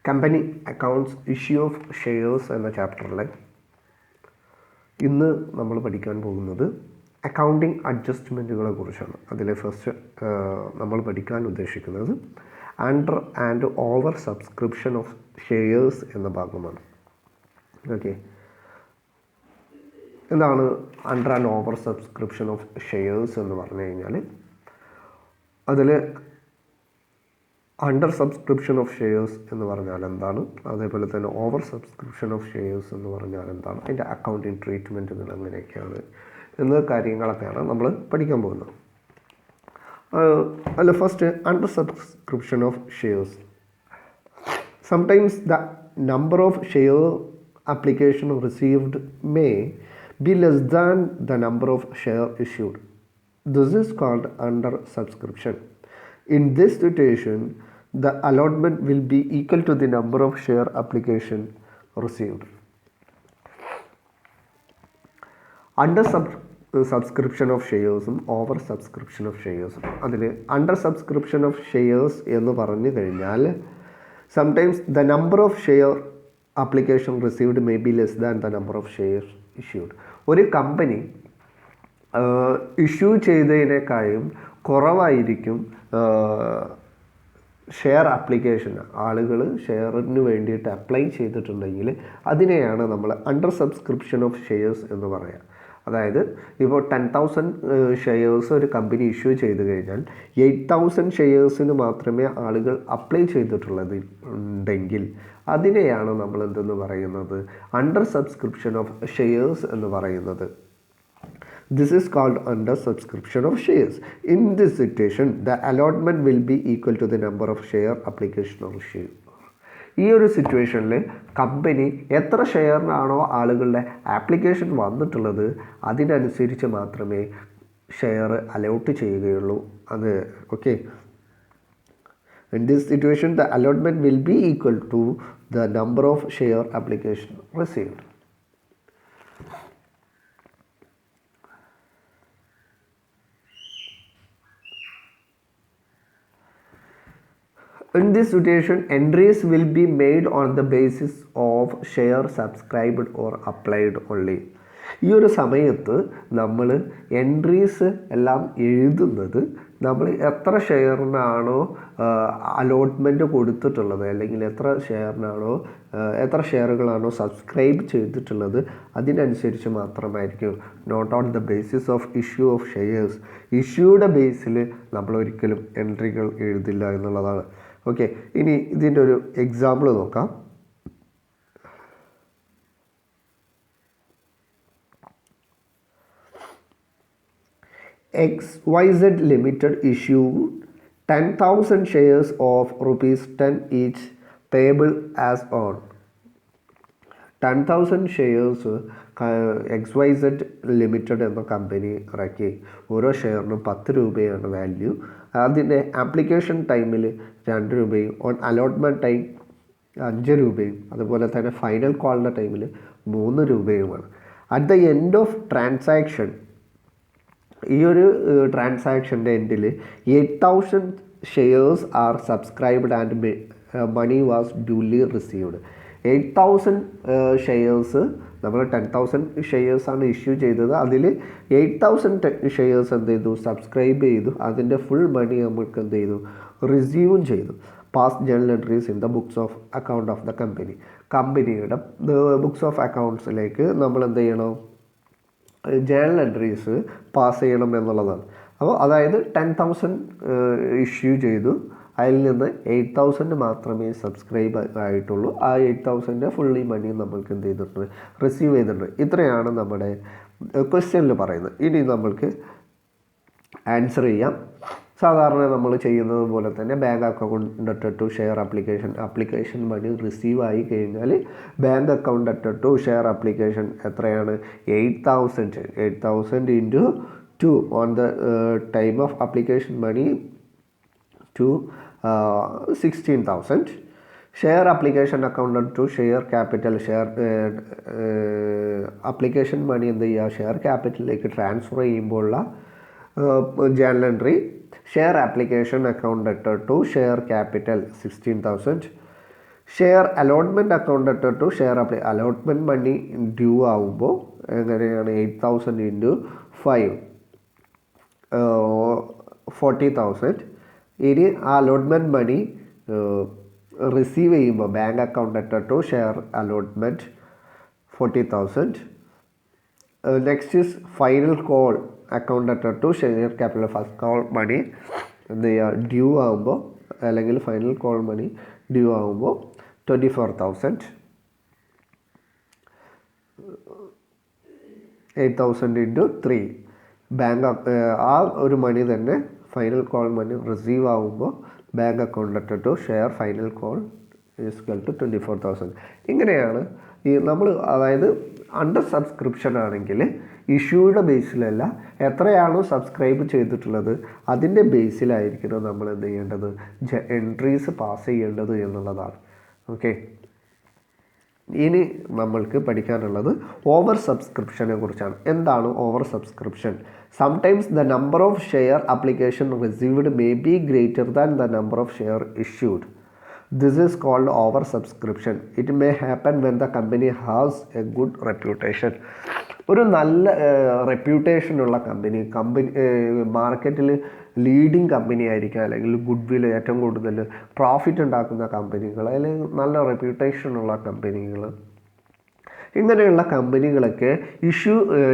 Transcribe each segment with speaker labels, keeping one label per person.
Speaker 1: Company accounts issue of shares എന്ന ചാപ്റ്ററിലെ ഇന്ന് നമ്മൾ പഠിക്കാൻ പോകുന്നത് അക്കൗണ്ടിങ് അഡ്ജസ്റ്റ്മെൻറ്റുകളെ കുറിച്ചാണ്. അതിലെ ഫസ്റ്റ് നമ്മൾ പഠിക്കാൻ ഉദ്ദേശിക്കുന്നത് under and over subscription of shares എന്ന ഭാഗമാണ്. ഓക്കെ, എന്താണ് under and over subscription of shares എന്ന് പറഞ്ഞു കഴിഞ്ഞാൽ അതിൽ അണ്ടർ സബ്സ്ക്രിപ്ഷൻ ഓഫ് ഷെയർസ് എന്ന് പറഞ്ഞാൽ എന്താണ്, അതേപോലെ തന്നെ ഓവർ സബ്സ്ക്രിപ്ഷൻ ഓഫ് ഷെയർസ് എന്ന് പറഞ്ഞാൽ എന്താണ്, അതിൻ്റെ അക്കൗണ്ടിങ് ട്രീറ്റ്മെൻറ്റുകൾ എങ്ങനെയൊക്കെയാണ് എന്ന കാര്യങ്ങളൊക്കെയാണ് നമ്മൾ പഠിക്കാൻ പോകുന്നത്. അല്ല, first under subscription of shares. Sometimes the number of share application received may be less than the number of share issued. This is called under subscription. In this situation, the allotment will be equal to the number of share application received. Under subscription of shares over subscription of shares. അതിൽ under subscription of shares എന്ന് പറഞ്ഞു കഴിഞ്ഞാൽ sometimes the number of share application received may be less than the number of shares issued. ഒരു company issue ചെയ്തതിനേക്കാളും കുറവായിരിക്കും share application, ആളുകൾ ഷെയറിന് വേണ്ടിയിട്ട് apply ചെയ്തിട്ടുണ്ടെങ്കിൽ അതിനെയാണ് നമ്മൾ അണ്ടർ സബ്സ്ക്രിപ്ഷൻ ഓഫ് ഷെയർസ് എന്ന് പറയുക. അതായത് ഇപ്പോൾ 10,000 ഷെയർസ് ഒരു കമ്പനി ഇഷ്യൂ ചെയ്ത് കഴിഞ്ഞാൽ 8,000 ഷെയർസിന് മാത്രമേ ആളുകൾ അപ്ലൈ ചെയ്തിട്ടുള്ളത് ഉണ്ടെങ്കിൽ അതിനെയാണ് നമ്മൾ എന്തെന്ന് പറയുന്നത്, അണ്ടർ സബ്സ്ക്രിപ്ഷൻ ഓഫ് ഷെയർസ് എന്ന് പറയുന്നത്. This is called under subscription of shares. In this situation, the allotment will be equal to the number of share application or share. ഈ ഒരു സിറ്റുവേഷനിൽ കമ്പനി എത്ര ഷെയറിനാണോ ആളുകളുടെ ആപ്ലിക്കേഷൻ വന്നിട്ടുള്ളത് അതിനനുസരിച്ച് മാത്രമേ ഷെയർ അലോട്ട് ചെയ്യുകയുള്ളൂ. അത് okay. In this situation, the allotment will be equal to the number of share application received. In this situation, entries will be made on the basis of share subscribed or applied only. ഈ ഒരു സമയത്ത് നമ്മൾ entries എല്ലാം എഴുതുന്നത് നമ്മൾ എത്ര ഷെയറിനാണോ allotment കൊടുത്തിട്ടുള്ളത്, അല്ലെങ്കിൽ എത്ര ഷെയറുകളാണോ സബ്സ്ക്രൈബ് ചെയ്തിട്ടുള്ളത് അതിനനുസരിച്ച് മാത്രമായിരിക്കും. Note on the basis of issue of shares. ഇഷ്യൂയുടെ ബേസിൽ നമ്മൾ ഒരിക്കലും എൻട്രികൾ എഴുതില്ല എന്നുള്ളതാണ്. ഓക്കെ, ഇനി ഇതിൻ്റെ ഒരു എക്സാമ്പിൾ നോക്കാം. XYZ Limited issued 10,000 shares of ₹10 each payable as on. 10,000 shares XYZ limited എന്ന കമ്പനി ഇറക്കി. ഓരോ ഷെയറിനും 10 രൂപയാണ് വാല്യൂ. അതിൻ്റെ ആപ്ലിക്കേഷൻ ടൈമിൽ 2 രൂപയും ഓൺ അലോട്ട്മെൻറ്റ് ടൈം 5 രൂപയും അതുപോലെ തന്നെ ഫൈനൽ കോളിൻ്റെ ടൈമിൽ 3 രൂപയുമാണ്. At the end of transaction, ഈ ഒരു ട്രാൻസാക്ഷൻ്റെ എൻഡിൽ 8,000 shares are subscribed and money was duly received. 8,000 shares, നമ്മൾ 10,000 ഷെയർസാണ് ഇഷ്യൂ ചെയ്തത്. അതിൽ 8,000 ഷെയർസ് എന്ത് ചെയ്തു, സബ്സ്ക്രൈബ് ചെയ്തു. അതിൻ്റെ ഫുൾ മണി നമുക്ക് എന്ത് ചെയ്തു, റിസീവും ചെയ്തു. Past journal entries in the books of account of the company. കമ്പനിയുടെ ബുക്സ് ഓഫ് അക്കൗണ്ട്സിലേക്ക് നമ്മൾ എന്ത് ചെയ്യണം, ജേണൽ എൻട്രീസ് പാസ് ചെയ്യണം എന്നുള്ളതാണ്. അപ്പോൾ അതായത് 10,000 ഇഷ്യൂ ചെയ്തു, അതിൽ നിന്ന് 8,000 മാത്രമേ സബ്സ്ക്രൈബ് ആയിട്ടുള്ളൂ. ആ 8,000 ഫുള്ളി മണി നമ്മൾക്ക് എന്ത് ചെയ്തിട്ടുണ്ട്, റിസീവ് ചെയ്തിട്ടുണ്ട്. ഇത്രയാണ് നമ്മുടെ ക്വസ്റ്റ്യനിൽ പറയുന്നത്. ഇനി നമ്മൾക്ക് ആൻസർ ചെയ്യാം. സാധാരണ നമ്മൾ ചെയ്യുന്നത് പോലെ തന്നെ ബാങ്ക് അക്കൗണ്ട് അറ്റഡ് to share application money receive ആയി കഴിഞ്ഞാൽ ബാങ്ക് അക്കൗണ്ട് അറ്റഡ് ടു ഷെയർ ആപ്ലിക്കേഷൻ എത്രയാണ്, 8,000 into 2 on the time of application money to 16,000. Share application account to share capital, application money എന്ത് ചെയ്യുക, ഷെയർ ക്യാപിറ്റലിലേക്ക് ട്രാൻസ്ഫർ ചെയ്യുമ്പോഴുള്ള journal entry share application account debtor to share capital 16,000, share allotment account debtor to share allotment money due ആവുമ്പോൾ എങ്ങനെയാണ് 8,000 into 5 40,000. ഇനി ആ allotment money receive ചെയ്യുമ്പോൾ bank account debtor to share allotment 40,000. Next is final call account debtor to share capital first call money എന്ത് ചെയ്യുക due ആകുമ്പോൾ അല്ലെങ്കിൽ final call മണി due ആകുമ്പോൾ 24,000. 8,000 ഇൻറ്റു 3 ബാങ്ക് ആ ഒരു മണി തന്നെ ഫൈനൽ കോൾ മണി റിസീവ് ആകുമ്പോൾ bank account letter to share final call equal to 24,000. ഇങ്ങനെയാണ് ഈ നമ്മൾ അതായത് അണ്ടർ സബ്സ്ക്രിപ്ഷൻ ആണെങ്കിൽ ഇഷ്യൂയുടെ ബേസിലല്ല, എത്രയാണോ സബ്സ്ക്രൈബ് ചെയ്തിട്ടുള്ളത് അതിൻ്റെ ബേസിലായിരിക്കണം നമ്മൾ എന്ത് ചെയ്യേണ്ടത് എൻട്രീസ് പാസ് ചെയ്യേണ്ടത് എന്നുള്ളതാണ്. ഓക്കെ, ഇനി നമ്മൾക്ക് പഠിക്കാനുള്ളത് ഓവർ സബ്സ്ക്രിപ്ഷനെ കുറിച്ചാണ്. എന്താണ് over subscription? Sometimes the number of share application received may be greater than the number of share issued. This is called over subscription. It may happen when the company has a good reputation. ഒരു നല്ല റെപ്യൂട്ടേഷനുള്ള company മാർക്കറ്റിൽ leading company ആയിരിക്കാം, അല്ലെങ്കിൽ good will ഏറ്റവും കൂടുതൽ profit ഉണ്ടാക്കുന്ന കമ്പനികൾ, അല്ലെങ്കിൽ നല്ല റെപ്യൂട്ടേഷനുള്ള കമ്പനികൾ, ഇങ്ങനെയുള്ള കമ്പനികളൊക്കെ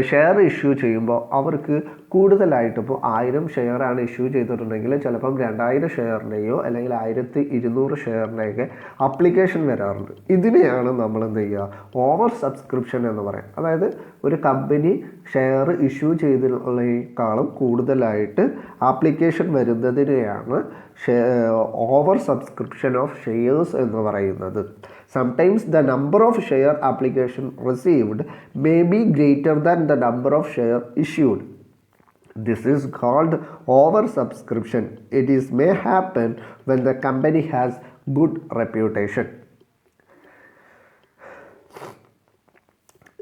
Speaker 1: ഷെയർ ഇഷ്യൂ ചെയ്യുമ്പോൾ അവർക്ക് കൂടുതലായിട്ട് ഇപ്പോൾ 1000 ഷെയറാണ് ഇഷ്യൂ ചെയ്തിട്ടുണ്ടെങ്കിൽ ചിലപ്പം 2000 ഷെയറിൻ്റെയോ അല്ലെങ്കിൽ 1200 ഷെയറിൻ്റെയൊക്കെ അപ്ലിക്കേഷൻ വരാറുണ്ട്. ഇതിനെയാണ് നമ്മൾ എന്ത് ചെയ്യുക ഓവർ സബ്സ്ക്രിപ്ഷൻ എന്ന് പറയാം. അതായത് ഒരു കമ്പനി ഷെയർ ഇഷ്യൂ ചെയ്തതിനേക്കാളും കൂടുതലായിട്ട് ആപ്ലിക്കേഷൻ വരുന്നതിനെയാണ് ഓവർ സബ്സ്ക്രിപ്ഷൻ ഓഫ് ഷെയർസ് എന്ന് പറയുന്നത്. Sometimes the number of share application received may be greater than the number of share issued. This is called oversubscription. It may happen when the company has good reputation.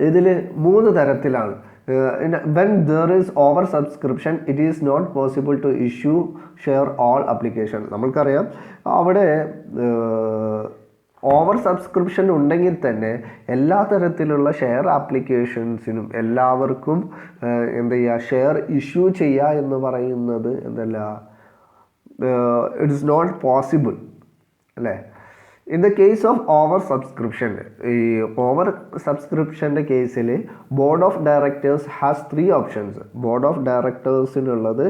Speaker 1: ഇതിൽ 3 തരത്തിലാണ്. When there is oversubscription, it is not possible to issue share all application. നമ്മൾക്കറിയാം അവിടെ over subscription ഉണ്ടെങ്കിൽ തന്നെ എല്ലാ തരത്തിലുള്ള share ആപ്ലിക്കേഷൻസിനും എല്ലാവർക്കും എന്ത് ചെയ്യുക ഷെയർ ഇഷ്യൂ ചെയ്യുക എന്ന് പറയുന്നത് എന്തല്ല, ഇറ്റ് ഇസ് നോട്ട് പോസിബിൾ അല്ലേ. In the case of over subscription, ഈ ഓവർ സബ്സ്ക്രിപ്ഷൻ്റെ കേസിൽ board of directors has 3 options. Board of ഡയറക്ടേഴ്സിനുള്ളത്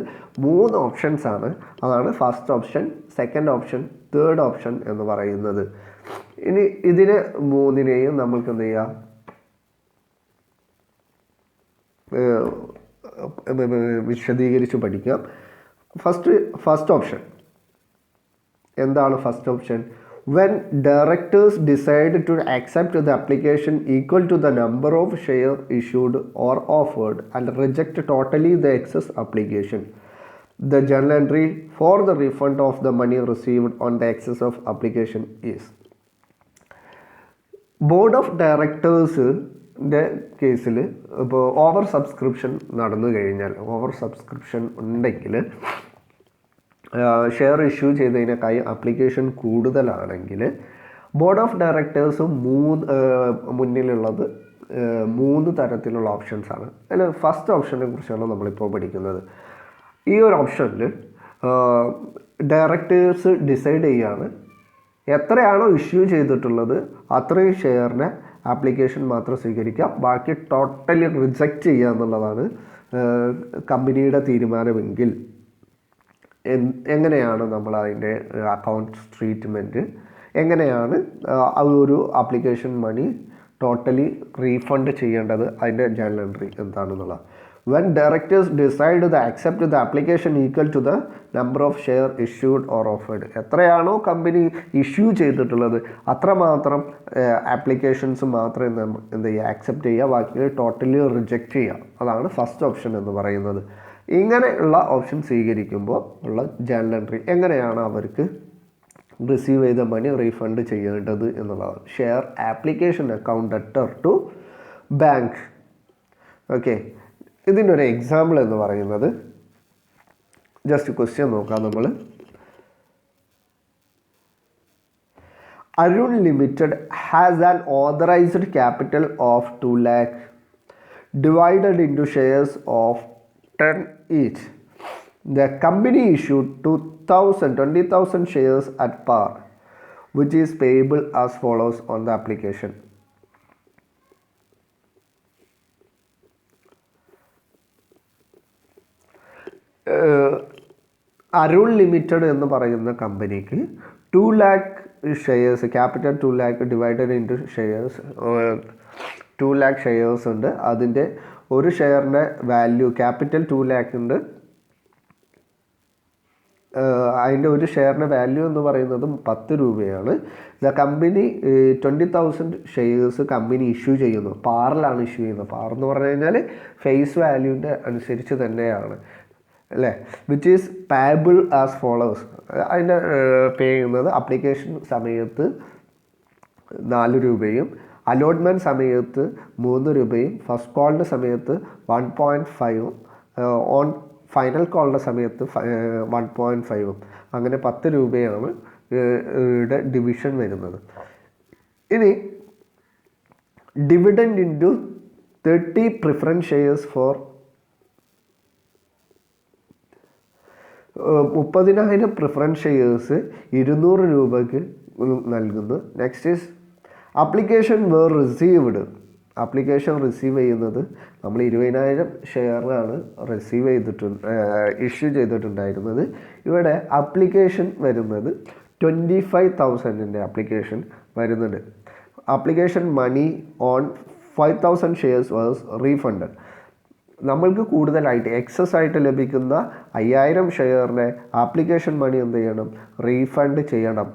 Speaker 1: 3 ഓപ്ഷൻസ് ആണ്. അതാണ് first option, second option, third option എന്ന് പറയുന്നത്. ഇനി ഇതിനെ 3നെയും നമ്മൾക്ക് എന്ത് ചെയ്യാം വിശദീകരിച്ച് പഠിക്കാം. ഫസ്റ്റ് ഓപ്ഷൻ എന്താണ്? First option, when directors decide to accept the application equal to the number of share issued or offered and reject totally the excess application, the journal entry for the refund of the money received on the excess of application is. Board of ഡയറക്ടേഴ്സിൻ്റെ കേസിൽ ഇപ്പോൾ over subscription നടന്നു കഴിഞ്ഞാൽ, over subscription ഉണ്ടെങ്കിൽ share issue ചെയ്തതിനേക്കായി application കൂടുതലാണെങ്കിൽ board of directors മുന്നിലുള്ളത് 3 തരത്തിലുള്ള ഓപ്ഷൻസാണ്. അതിൽ ഫസ്റ്റ് ഓപ്ഷനെ കുറിച്ചാണ് നമ്മളിപ്പോൾ പഠിക്കുന്നത്. ഈ ഒരു ഓപ്ഷനിൽ ഡയറക്ടേഴ്സ് ഡിസൈഡ് ചെയ്യുകയാണ് എത്രയാണോ ഇഷ്യൂ ചെയ്തിട്ടുള്ളത് അത്രയും ഷെയറിൻ്റെ ആപ്ലിക്കേഷൻ മാത്രം സ്വീകരിക്കുക, ബാക്കി ടോട്ടലി റിജക്റ്റ് ചെയ്യുക എന്നുള്ളതാണ് കമ്പനിയുടെ തീരുമാനമെങ്കിൽ എങ്ങനെയാണ് നമ്മൾ അതിൻ്റെ അക്കൗണ്ട് ട്രീറ്റ്മെൻറ്റ്, എങ്ങനെയാണ് ആ ഒരു ആപ്ലിക്കേഷൻ മണി ടോട്ടലി റീഫണ്ട് ചെയ്യേണ്ടത്, അതിൻ്റെ ജേർണൽ എൻട്രി എന്താണെന്നുള്ളത്. When directors decide to accept the application equal to the number of share issued or offered, എത്രയാണോ കമ്പനി ഇഷ്യൂ ചെയ്തിട്ടുള്ളത് അത്രമാത്രം ആപ്ലിക്കേഷൻസ് മാത്രമേ എന്ത് ചെയ്യുക ആക്സെപ്റ്റ് ചെയ്യുക, ബാക്കി ടോട്ടലി റിജക്റ്റ് ചെയ്യുക. അതാണ് ഫസ്റ്റ് ഓപ്ഷൻ എന്ന് പറയുന്നത്. ഇങ്ങനെയുള്ള ഓപ്ഷൻ സ്വീകരിക്കുമ്പോൾ ഉള്ള ജേർണൽ എൻട്രി എങ്ങനെയാണ് അവർക്ക് റിസീവ് ചെയ്ത മണി റീഫണ്ട് ചെയ്യേണ്ടത് എന്നുള്ളതാണ്. Share application account debtor to bank. Okay, ഇതിൻ്റെ ഒരു എക്സാമ്പിൾ എന്ന് പറയുന്നത് ജസ്റ്റ് ക്വസ്റ്റ്യൻ നോക്കാം നമ്മൾ. Arun Limited has an authorized capital of 2 lakh divided into shares of 10 each. The company issued 20,000 shares at par, which is payable as follows on the application. Arun limited എന്ന് പറയുന്ന കമ്പനിക്ക് 2 lakh shares, capital 2 lakh divided into shares, 2 lakh shares ഉണ്ട്. അതിൻ്റെ ഒരു ഷെയറിൻ്റെ value capital 2 lakh ഉണ്ട്. അതിൻ്റെ ഒരു ഷെയറിൻ്റെ value എന്ന് പറയുന്നത് 10 രൂപയാണ്. The company 20,000 shares company issue ചെയ്യുന്നു. പാറിലാണ് ഇഷ്യൂ ചെയ്യുന്നത്. പാർ എന്ന് പറഞ്ഞു കഴിഞ്ഞാൽ ഫേസ് വാല്യൂൻ്റെ അനുസരിച്ച് തന്നെയാണ് അല്ലേ. Which is payable as follows. അതിൻ്റെ പേ ചെയ്യുന്നത് അപ്ലിക്കേഷൻ സമയത്ത് 4 രൂപയും അലോട്ട്മെൻറ്റ് സമയത്ത് 3 രൂപയും ഫസ്റ്റ് കോളിൻ്റെ സമയത്ത് 1.5 ഓൺ ഫൈനൽ കോളിൻ്റെ സമയത്ത് 1.5. അങ്ങനെ 10 രൂപയാണ് ഡിവിഷൻ വരുന്നത്. ഇനി dividend into 30 preference shares for 30,000 preference shares 200 രൂപയ്ക്ക് നൽകുന്നു. Next is application were received. Application receive ചെയ്യുന്നത് നമ്മൾ 20,000 ഷെയറിനാണ് ഇഷ്യൂ ചെയ്തിട്ടുണ്ടായിരുന്നത്. ഇവിടെ അപ്ലിക്കേഷൻ വരുന്നത് 25,000 അപ്ലിക്കേഷൻ വരുന്നുണ്ട്. Application money on 5,000 shares was refunded. നമ്മൾക്ക് കൂടുതലായിട്ട് എക്സസ് ആയിട്ട് ലഭിക്കുന്ന 5,000 ഷെയറിൻ്റെ ആപ്ലിക്കേഷൻ മണി എന്ത് ചെയ്യണം? റീഫണ്ട് ചെയ്യണം.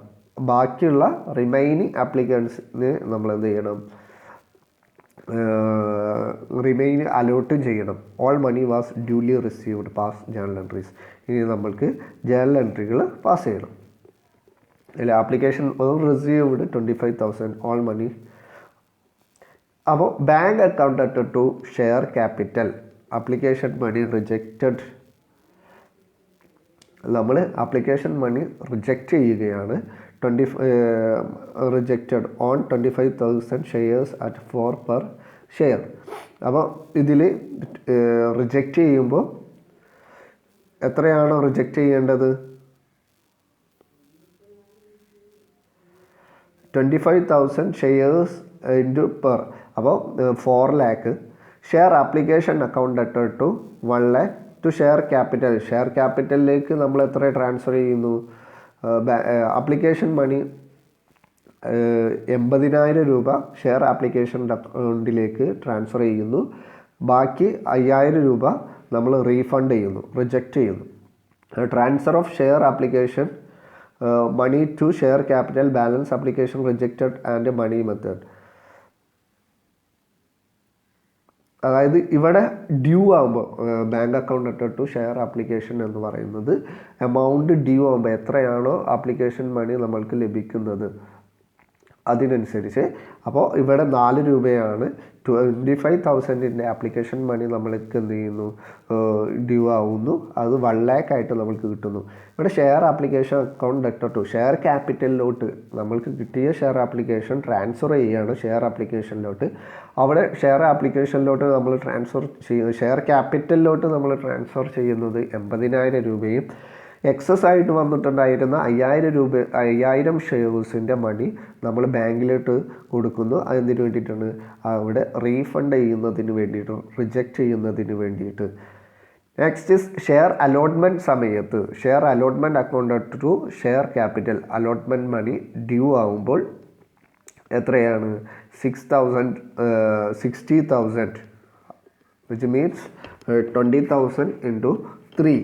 Speaker 1: ബാക്കിയുള്ള റിമൈനിങ് ആപ്ലിക്കൻസിന് നമ്മൾ എന്ത് ചെയ്യണം? റിമൈനിങ് അലോട്ടും ചെയ്യണം. All money was duly received pass journal entries. ഇനി നമ്മൾക്ക് ജേണൽ എൻട്രികൾ പാസ് ചെയ്യണം. അല്ലെ, ആപ്ലിക്കേഷൻ റിസീവ്ഡ് 25,000 ഓൾ മണി. അപ്പോൾ bank account at to share capital application money rejected. നമ്മൾ ആപ്ലിക്കേഷൻ മണി റിജക്റ്റ് ചെയ്യുകയാണ്. Rejected on 25,000 shares at 4 per share. അപ്പോൾ ഇതിൽ റിജക്റ്റ് ചെയ്യുമ്പോൾ എത്രയാണ് റിജക്റ്റ് ചെയ്യേണ്ടത്? 25,000 ഷെയർസ് ഇൻറ്റു പെർ. അപ്പോൾ 4 lakh. Share application account at to 1 lakh to share capital. Share ക്യാപിറ്റലിലേക്ക് നമ്മൾ എത്ര ട്രാൻസ്ഫർ ചെയ്യുന്നു? ആപ്ലിക്കേഷൻ മണി 80,000 രൂപ ഷെയർ ആപ്ലിക്കേഷൻ അക്കൗണ്ടിലേക്ക് ട്രാൻസ്ഫർ ചെയ്യുന്നു. ബാക്കി 5,000 രൂപ നമ്മൾ റീഫണ്ട് ചെയ്യുന്നു, റിജക്റ്റ് ചെയ്യുന്നു. Transfer of share application money to share capital balance application rejected and money method. അതായത് ഇവിടെ ഡ്യൂ ആകുമ്പോൾ bank account at to share application എന്ന് പറയുന്നത് എമൗണ്ട് ഡ്യൂ ആകുമ്പോൾ എത്രയാണോ ആപ്ലിക്കേഷൻ മണി നമ്മൾക്ക് ലഭിക്കുന്നത് അതിനനുസരിച്ച്. അപ്പോൾ ഇവിടെ 4 രൂപയാണ്. 25,000 ആപ്ലിക്കേഷൻ മണി നമ്മൾക്ക് എന്ത് ചെയ്യുന്നു? ഡ്യൂ ആവുന്നു. അത് 1 lakh ആയിട്ട് നമ്മൾക്ക് കിട്ടുന്നു. ഇവിടെ share application account at to share ക്യാപിറ്റലിലോട്ട് നമ്മൾക്ക് കിട്ടിയ ഷെയർ ആപ്ലിക്കേഷൻ ട്രാൻസ്ഫർ ചെയ്യുകയാണ് ഷെയർ ആപ്ലിക്കേഷനിലോട്ട്. അവിടെ ഷെയർ ആപ്ലിക്കേഷനിലോട്ട് നമ്മൾ ട്രാൻസ്ഫർ ഷെയർ ക്യാപിറ്റലിലോട്ട് നമ്മൾ ട്രാൻസ്ഫർ ചെയ്യുന്നത് 80,000 രൂപയും എക്സസ് ആയിട്ട് വന്നിട്ടുണ്ടായിരുന്ന 5,000 ഷെയർസിൻ്റെ മണി നമ്മൾ ബാങ്കിലോട്ട് കൊടുക്കുന്നു. അതിന് വേണ്ടിയിട്ടാണ് അവിടെ റീഫണ്ട് ചെയ്യുന്നതിന് വേണ്ടിയിട്ട്, റിജക്റ്റ് ചെയ്യുന്നതിന് വേണ്ടിയിട്ട്. നെക്സ്റ്റ് ഇസ് ഷെയർ അലോട്ട്മെൻറ്റ് സമയത്ത് share allotment account to share capital allotment money due ആകുമ്പോൾ എത്രയാണ്? 60,000 which means 20,000 into 3.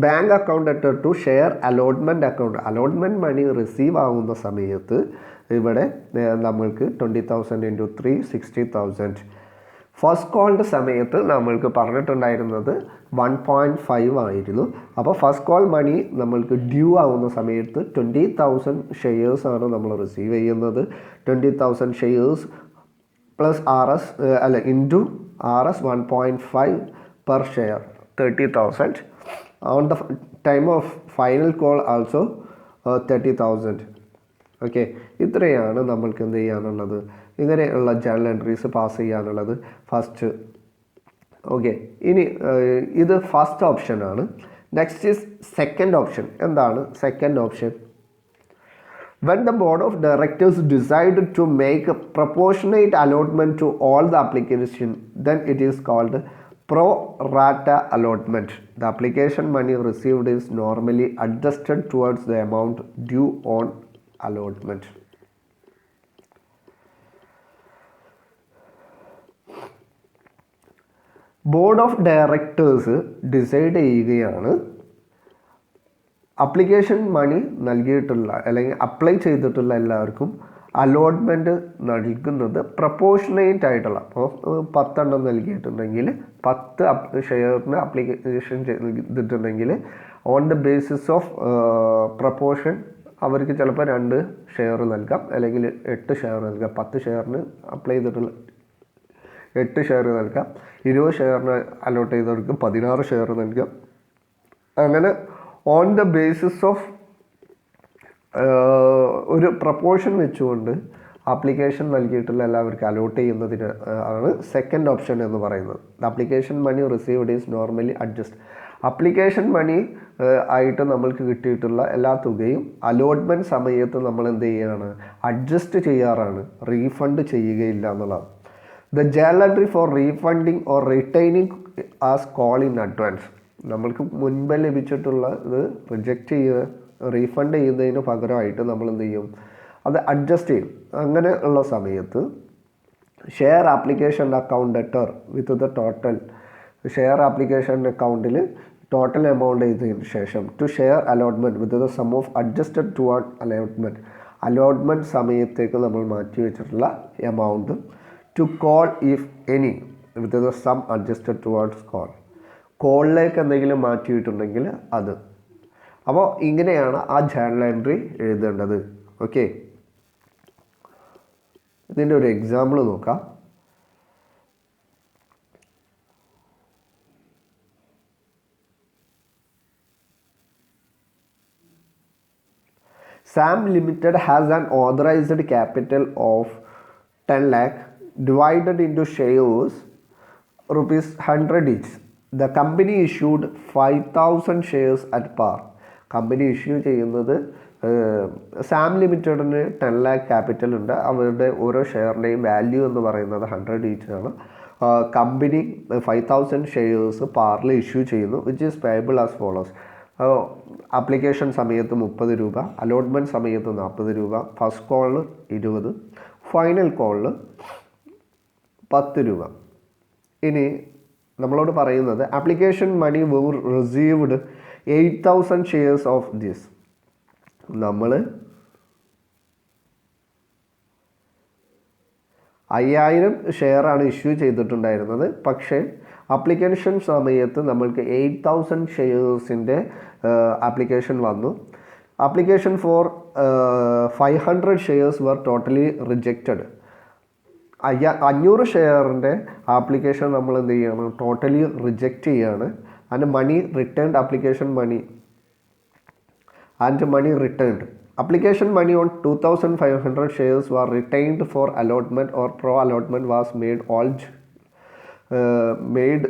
Speaker 1: Bank account at to share allotment account allotment money receive ആകുന്ന സമയത്ത് ഇവിടെ നമ്മൾക്ക് 20,000 ഇൻറ്റു 3 60,000. ഫസ്റ്റ് കോളിൻ്റെ സമയത്ത് നമ്മൾക്ക് പറഞ്ഞിട്ടുണ്ടായിരുന്നത് 1.5 ആയിരുന്നു. അപ്പോൾ ഫസ്റ്റ് കോൾ മണി നമ്മൾക്ക് ഡ്യൂ ആവുന്ന സമയത്ത് 20,000 ഷെയർസാണ് നമ്മൾ റിസീവ് ചെയ്യുന്നത്. 20,000 shares plus RS into RS 1.5 per share 30,000. On the time of final call also 30,000. Okay, ഇത്രയാണ് നമ്മൾക്ക് എന്ത് ചെയ്യാനുള്ളത്, ഇങ്ങനെയുള്ള ജേണൽ എൻട്രീസ് പാസ് ചെയ്യാനുള്ളത് ഫസ്റ്റ്. ഓക്കെ, ഇനി ഇത് ഫസ്റ്റ് ഓപ്ഷനാണ്. Next is second option. എന്താണ് second option? When the board of directors decide to make a proportionate allotment to all the application, then it is called pro rata allotment. The application money received is normally adjusted towards the amount due on allotment. Board of directors decide ചെയ്യുകയാണ് application മണി നൽകിയിട്ടുള്ള അല്ലെങ്കിൽ apply ചെയ്തിട്ടുള്ള എല്ലാവർക്കും allotment നൽകുന്നത് proportionate ആയിട്ടുള്ള, അപ്പോൾ 10 നൽകിയിട്ടുണ്ടെങ്കിൽ 10 ഷെയറിന് application ചെയ്തിട്ടുണ്ടെങ്കിൽ on the basis of proportion അവർക്ക് ചിലപ്പോൾ 2 ഷെയർ നൽകാം, അല്ലെങ്കിൽ 8 ഷെയർ നൽകാം. 10 ഷെയറിന് അപ്ലൈ ചെയ്തിട്ടുള്ള 8 ഷെയർ നൽകാം. 20 ഷെയറിന് അലോട്ട് ചെയ്തവർക്ക് 16 ഷെയർ നൽകാം. അങ്ങനെ ഓൺ ദ ബേസിസ് ഓഫ് ഒരു പ്രപ്പോർഷൻ വെച്ചുകൊണ്ട് ആപ്ലിക്കേഷൻ നൽകിയിട്ടുള്ള എല്ലാവർക്കും അലോട്ട് ചെയ്യുന്നതിന് ആണ് സെക്കൻഡ് ഓപ്ഷൻ എന്ന് പറയുന്നത്. The application money received is normally adjust. Application money ആയിട്ട് നമ്മൾക്ക് കിട്ടിയിട്ടുള്ള എല്ലാ തുകയും അലോട്ട്മെൻറ്റ് സമയത്ത് നമ്മൾ എന്ത് ചെയ്യുകയാണ്, അഡ്ജസ്റ്റ് ചെയ്യാറാണ്, റീഫണ്ട് ചെയ്യുകയില്ല എന്നുള്ളതാണ്. The journal entry four refunding or retaining as call in advance. നമ്മൾക്ക് മുൻപ് ലഭിച്ചിട്ടുള്ള ഇത് റിജക്റ്റ് ചെയ്യുക, റീഫണ്ട് ചെയ്യുന്നതിന് പകരമായിട്ട് നമ്മൾ എന്ത് ചെയ്യും, അത് അഡ്ജസ്റ്റ് ചെയ്യും. അങ്ങനെ ഉള്ള സമയത്ത് share application account letter with the total share application അക്കൗണ്ടിൽ ടോട്ടൽ എമൗണ്ട് ചെയ്തതിന് ശേഷം to share allotment with the sum of adjusted toward allotment, allotment സമയത്തേക്ക് നമ്മൾ മാറ്റി വെച്ചിട്ടുള്ള amount to call if any with the sum adjusted towards call, കോളിലേക്ക് എന്തെങ്കിലും മാറ്റിയിട്ടുണ്ടെങ്കിൽ അത്. അപ്പോൾ ഇങ്ങനെയാണ് ആ ജേണൽ എൻട്രി എഴുതേണ്ടത്. ഓക്കെ, ഇതിൻ്റെ ഒരു എക്സാമ്പിൾ നോക്കാം. Sam Limited has an authorized capital of 10 lakh divided into shares rupees 100 each. The company issued 5,000 shares at par. Company issue ചെയ്യുന്നത് സാം ലിമിറ്റഡിന് 10 lakh ക്യാപിറ്റൽ ഉണ്ട്. അവരുടെ ഓരോ ഷെയറിൻ്റെയും വാല്യൂ എന്ന് പറയുന്നത് 100 each ആണ്. കമ്പനി 5,000 ഷെയർസ് പാറിൽ ഇഷ്യൂ ചെയ്യുന്നു, which is payable as follows. Application സമയത്ത് 30 രൂപ, അലോട്ട്മെൻറ്റ് സമയത്ത് 40 രൂപ, ഫസ്റ്റ് കോളിൽ 20, ഫൈനൽ കോളിൽ 10 രൂപ. ഇനി നമ്മളോട് പറയുന്നത് application money were received 8,000 shares of this. നമ്മൾ 5,000 ഷെയറാണ് ഇഷ്യൂ ചെയ്തിട്ടുണ്ടായിരുന്നത്. പക്ഷേ ആപ്ലിക്കേഷൻ സമയത്ത് നമ്മൾക്ക് 8,000 ഷെയർസിൻ്റെ ആപ്ലിക്കേഷൻ വന്നു. Application for 500 shares were totally rejected. 500 ഷെയറിൻ്റെ ആപ്ലിക്കേഷൻ നമ്മൾ എന്ത് ചെയ്യണം, ടോട്ടലി റിജക്റ്റ് ചെയ്യുകയാണ്. And money returned, application money and money returned. Application money on 2,500 shares were retained for allotment or pro allotment was made. All made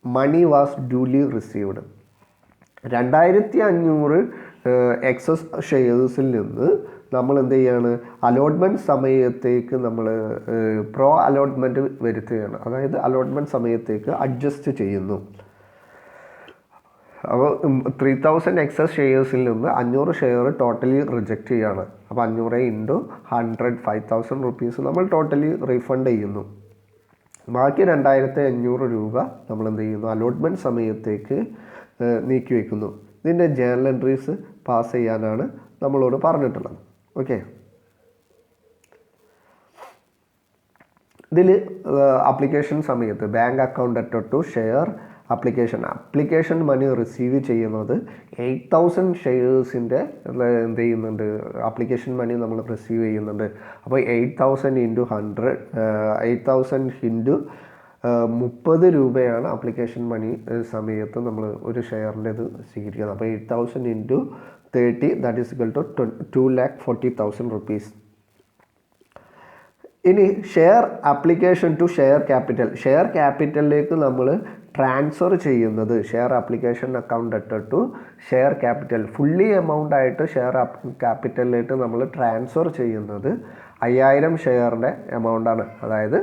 Speaker 1: money was duly received. 2,500 excess ഷെയർസിൽ നിന്ന് നമ്മൾ എന്ത് ചെയ്യാണ്, allotment സമയത്തേക്ക് നമ്മൾ pro allotment വരുത്തുകയാണ്. അതായത് allotment സമയത്തേക്ക് adjust ചെയ്യുന്നു. അപ്പോൾ 3,000 എക്സസ് ഷെയർസിൽ നിന്ന് 500 ഷെയർ ടോട്ടലി റിജക്റ്റ് ചെയ്യുകയാണ്. അപ്പോൾ 500 ഇൻറ്റു 100 5,000 റുപ്പീസ് നമ്മൾ ടോട്ടലി റീഫണ്ട് ചെയ്യുന്നു. ബാക്കി 2,500 രൂപ നമ്മൾ എന്ത് ചെയ്യുന്നു, അലോട്ട്മെൻറ്റ് സമയത്തേക്ക് നീക്കി വയ്ക്കുന്നു. ഇതിൻ്റെ ജേണൽ എൻട്രീസ് പാസ് ചെയ്യാനാണ് നമ്മളോട് പറഞ്ഞിട്ടുള്ളത്. ഓക്കെ, ഇതിൽ ആപ്ലിക്കേഷൻ സമയത്ത് bank account at to share application money receive ചെയ്യുന്നത് 8,000 ഷെയർസിൻ്റെ എന്ത് ചെയ്യുന്നുണ്ട്, ആപ്ലിക്കേഷൻ മണി നമ്മൾ റിസീവ് ചെയ്യുന്നുണ്ട്. അപ്പോൾ 8,000 ഇൻറ്റു 100 8,000 ഇൻറ്റു 30 രൂപയാണ് ആപ്ലിക്കേഷൻ മണി സമയത്ത് നമ്മൾ ഒരു ഷെയറിൻ്റെ ഇത് സ്വീകരിക്കുന്നത്. അപ്പോൾ 8,000 into 30, that is equal to 2,40,000 rupees. ഇനി ഷെയർ ആപ്ലിക്കേഷൻ ടു ഷെയർ ക്യാപിറ്റലിലേക്ക് നമ്മൾ ട്രാൻസ്ഫർ ചെയ്യുന്നത്, share application account debtor to share capital fully amount ആയിട്ട് ഷെയർ ക്യാപിറ്റലിലേക്ക് നമ്മൾ ട്രാൻസ്ഫർ ചെയ്യുന്നത് 5000 ഷെയറിൻ്റെ എമൗണ്ടാണ്. അതായത്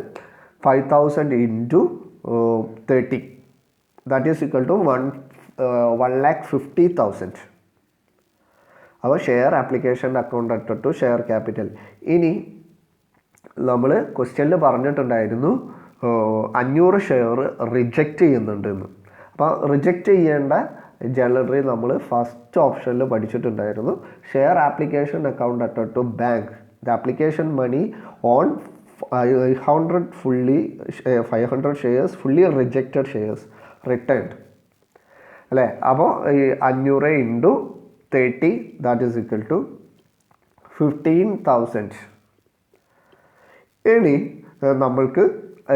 Speaker 1: 5,000 into 30, that is equal to 1,50,000. അപ്പോൾ share application account debtor to share capital. ഇനി നമ്മൾ ക്വസ്റ്റ്യനിൽ പറഞ്ഞിട്ടുണ്ടായിരുന്നു 500 ഷെയർ റിജക്റ്റ് ചെയ്യുന്നുണ്ട് എന്ന്. അപ്പോൾ റിജക്റ്റ് ചെയ്യേണ്ട ജനറലി നമ്മൾ ഫസ്റ്റ് ഓപ്ഷനിൽ പഠിച്ചിട്ടുണ്ടായിരുന്നു. Share application account debtor to bank, the application money on 500 shares fully rejected shares returned അല്ലേ. അപ്പോൾ ഈ 500 into 30, that is equal to 15,000. ഇനി നമ്മൾക്ക്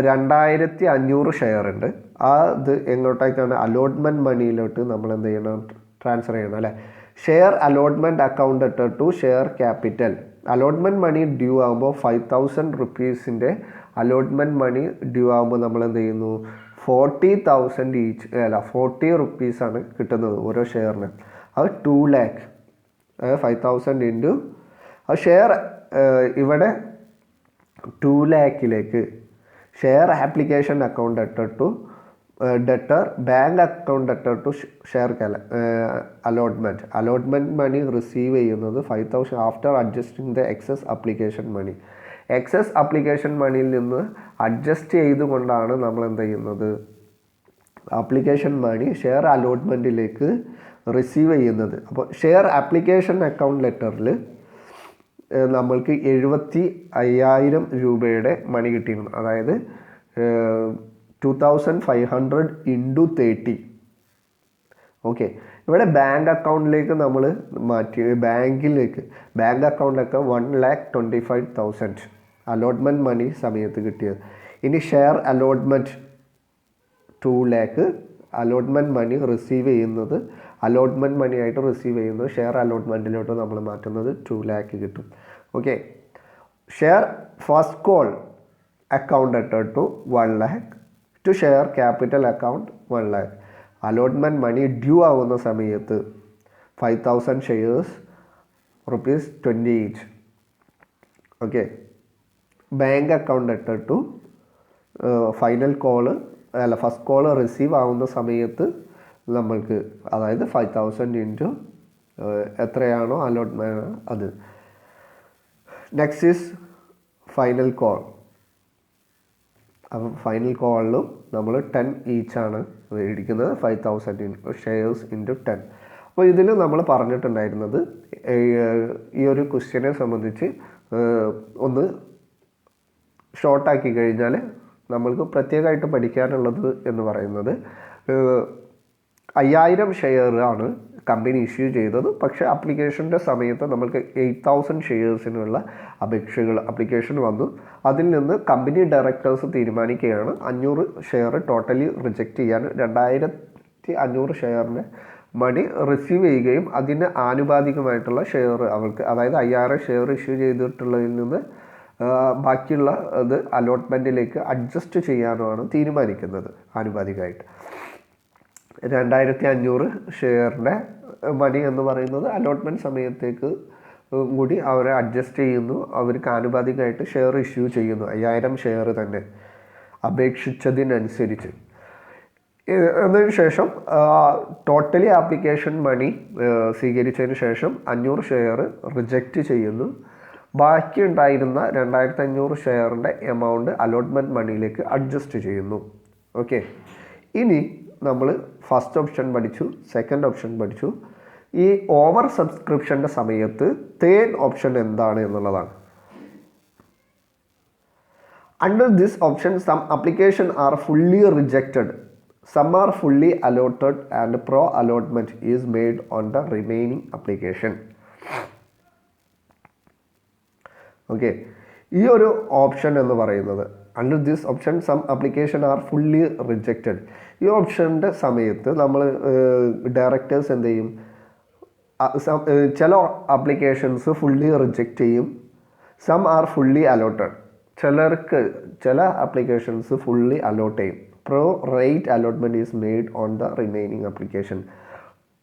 Speaker 1: 2,500 ഷെയർ ഉണ്ട്. അത് എങ്ങോട്ടേക്കാണ്? അലോട്ട്മെൻറ്റ് മണിയിലോട്ട് നമ്മൾ എന്ത് ചെയ്യണം? ട്രാൻസ്ഫർ ചെയ്യണം അല്ലേ. Share allotment account debtor to share capital. Allotment money due ആകുമ്പോൾ 5,000 റുപ്പീസിൻ്റെ അലോട്ട്മെൻറ്റ് മണി ഡ്യൂ ആകുമ്പോൾ നമ്മൾ എന്ത് ചെയ്യുന്നു? 40,000 ഈച്ച്, അല്ല 40 റുപ്പീസാണ് കിട്ടുന്നത് ഓരോ ഷെയറിന്. അത് 2 lakh, 5,000 ഇൻറ്റു ഷെയർ. ഇവിടെ 2 lakhലേക്ക് share application account debtor bank account debtor to share allotment money receive ചെയ്യുന്നത് 5,000 after adjusting the excess application money. Excess application മണിയിൽ നിന്ന് അഡ്ജസ്റ്റ് ചെയ്തുകൊണ്ടാണ് നമ്മൾ എന്ത് ചെയ്യുന്നത്? ആപ്ലിക്കേഷൻ മണി ഷെയർ അലോട്ട്മെൻറ്റിലേക്ക് റിസീവ് ചെയ്യുന്നത്. അപ്പോൾ ഷെയർ ആപ്ലിക്കേഷൻ അക്കൗണ്ട് ലെറ്ററിൽ നമ്മൾക്ക് 75,000 രൂപയുടെ മണി കിട്ടിയിരുന്നു. അതായത് 2,500 ഇൻറ്റു 30. ഓക്കെ, ഇവിടെ ബാങ്ക് അക്കൗണ്ടിലേക്ക് നമ്മൾ മാറ്റി. ബാങ്ക് അക്കൗണ്ടിലൊക്കെ 1,25,000 അലോട്ട്മെൻറ്റ് മണി സമയത്ത് കിട്ടിയത്. ഇനി share allotment 2 lakh allotment money receive ചെയ്യുന്നത്, അലോട്ട്മെൻറ്റ് മണി ആയിട്ട് റിസീവ് ചെയ്യുന്നത് ഷെയർ അലോട്ട്മെൻറ്റിലോട്ട് നമ്മൾ മാറ്റുന്നത് 2 lakh കിട്ടും. Okay, share first call account debtor to 1 lakh to share capital account 1 lakh. Allotment money due ആവുന്ന സമയത്ത് 5,000 shares ₹20 each. Okay, bank account debtor to final call, അല്ല first call receive ആവുന്ന സമയത്ത് നമ്മൾക്ക്, അതായത് 5,000 ഇൻറ്റു എത്രയാണോ അലോട്ട്മെൻറ്റ് അത്. Next is final call. അപ്പം ഫൈനൽ കോളിലും നമ്മൾ 10 ഈച്ചാണ് മേടിക്കുന്നത്, 5,000 ഷെയർസ് ഇൻറ്റു 10. അപ്പോൾ ഇതിൽ നമ്മൾ പറഞ്ഞിട്ടുണ്ടായിരുന്നത് ഈ ഒരു ക്വസ്റ്റ്യനെ സംബന്ധിച്ച് ഒന്ന് ഷോർട്ടാക്കി കഴിഞ്ഞാൽ നമ്മൾക്ക് പ്രത്യേകമായിട്ട് പഠിക്കാനുള്ളത് എന്ന് പറയുന്നത് 5,000 ഷെയറാണ് കമ്പനി ഇഷ്യൂ ചെയ്തത്. പക്ഷേ ആപ്ലിക്കേഷൻ്റെ സമയത്ത് നമ്മൾക്ക് 8,000 ഷെയർസിനുള്ള ആപ്ലിക്കേഷൻ വന്നു. അതിൽ നിന്ന് കമ്പനി ഡയറക്ടേഴ്സ് തീരുമാനിക്കുകയാണ് 500 ഷെയർ ടോട്ടലി റിജക്റ്റ് ചെയ്യാൻ. 2,500 ഷെയറിന് മണി റിസീവ് ചെയ്യുകയും അതിന് ആനുപാതികമായിട്ടുള്ള ഷെയർ അവർക്ക്, അതായത് 5,000 ഷെയർ ഇഷ്യൂ ചെയ്തിട്ടുള്ളതിൽ നിന്ന് ബാക്കിയുള്ള അത് അലോട്ട്മെൻറ്റിലേക്ക് അഡ്ജസ്റ്റ് ചെയ്യാനുമാണ് തീരുമാനിക്കുന്നത് ആനുപാതികമായിട്ട്. 2,500 ഷെയറിൻ്റെ മണി എന്ന് പറയുന്നത് അലോട്ട്മെൻറ്റ് സമയത്തേക്ക് കൂടി അവരെ അഡ്ജസ്റ്റ് ചെയ്യുന്നു, അവർക്ക് ആനുപാതികമായിട്ട് ഷെയർ ഇഷ്യൂ ചെയ്യുന്നു. 5,000 ഷെയർ തന്നെ അപേക്ഷിച്ചതിനനുസരിച്ച്. അതിന് ശേഷം ടോട്ടലി ആപ്ലിക്കേഷൻ മണി സ്വീകരിച്ചതിന് ശേഷം 500 ഷെയർ റിജക്റ്റ് ചെയ്യുന്നു. ബാക്കി ഉണ്ടായിരുന്ന 2,500 ഷെയറിൻ്റെ എമൗണ്ട് അലോട്ട്മെൻറ്റ് മണിയിലേക്ക് അഡ്ജസ്റ്റ് ചെയ്യുന്നു. ഓക്കെ, ഇനി നമ്മൾ ഫസ്റ്റ് ഓപ്ഷൻ പഠിച്ചു, സെക്കൻഡ് ഓപ്ഷൻ പഠിച്ചു. ഈ ഓവർ സബ്സ്ക്രിപ്ഷൻ്റെ സമയത്ത് തേർഡ് ഓപ്ഷൻ എന്താണ് എന്നുള്ളതാണ്. Under this option some application are fully rejected, some are fully allotted and pro allotment is made on the remaining application. Okay, ഈ ഒരു ഓപ്ഷൻ എന്ന് പറയുന്നത് under this option some application are fully rejected. ഈ ഓപ്ഷൻ്റെ സമയത്ത് നമ്മൾ directors എന്ത് ചെയ്യും? ചില ആപ്ലിക്കേഷൻസ് ഫുള്ളി റിജക്റ്റ് ചെയ്യും, സം ആർ ഫുള്ളി അലോട്ടഡ്. ചില ആപ്ലിക്കേഷൻസ് ഫുള്ളി അലോട്ട് ചെയ്യും. Pro rate allotment is made on the remaining application.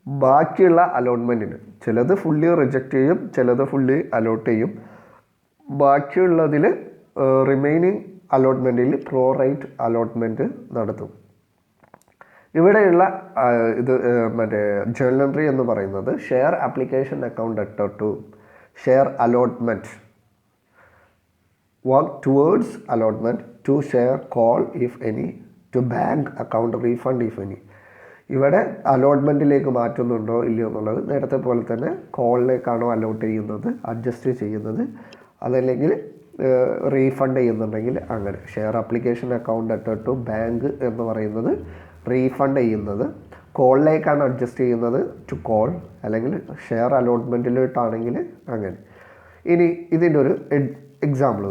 Speaker 1: ബാക്കിയുള്ള അലോട്ട്മെൻറ്റിന് ചിലത് ഫുള്ളി റിജക്റ്റ് ചെയ്യും, ചിലത് ഫുള്ളി അലോട്ട് ചെയ്യും. ബാക്കിയുള്ളതിൽ റിമൈനിങ് അലോട്ട്മെൻറ്റിൽ പ്രോ റേറ്റ് അലോട്ട്മെൻറ്റ് നടത്തും. ഇവിടെയുള്ള മറ്റേ ജേർണൽ എൻട്രി എന്ന് പറയുന്നത് share application account letter to share allotment, work towards allotment, to share call if any, to bank account refund if any. ഇവിടെ അലോട്ട്മെൻറ്റിലേക്ക് മാറ്റുന്നുണ്ടോ ഇല്ലയോ എന്നുള്ളത് നേരത്തെ പോലെ തന്നെ കോളിലേക്കാണോ അലോട്ട് ചെയ്യുന്നത്, അഡ്ജസ്റ്റ് ചെയ്യുന്നത്, അതല്ലെങ്കിൽ റീഫണ്ട് ചെയ്യുന്നുണ്ടെങ്കിൽ അങ്ങനെ. Share application account letter to bank എന്ന് പറയുന്നത് റീഫണ്ട് ചെയ്യുന്നത്, കോളിലേക്കാണ് അഡ്ജസ്റ്റ് ചെയ്യുന്നത് ടു കോൾ, അല്ലെങ്കിൽ ഷെയർ അലോട്ട്മെൻറ്റിലോട്ടാണെങ്കിൽ അങ്ങനെ. ഇനി ഇതിൻ്റെ ഒരു എക്സാമ്പിൾ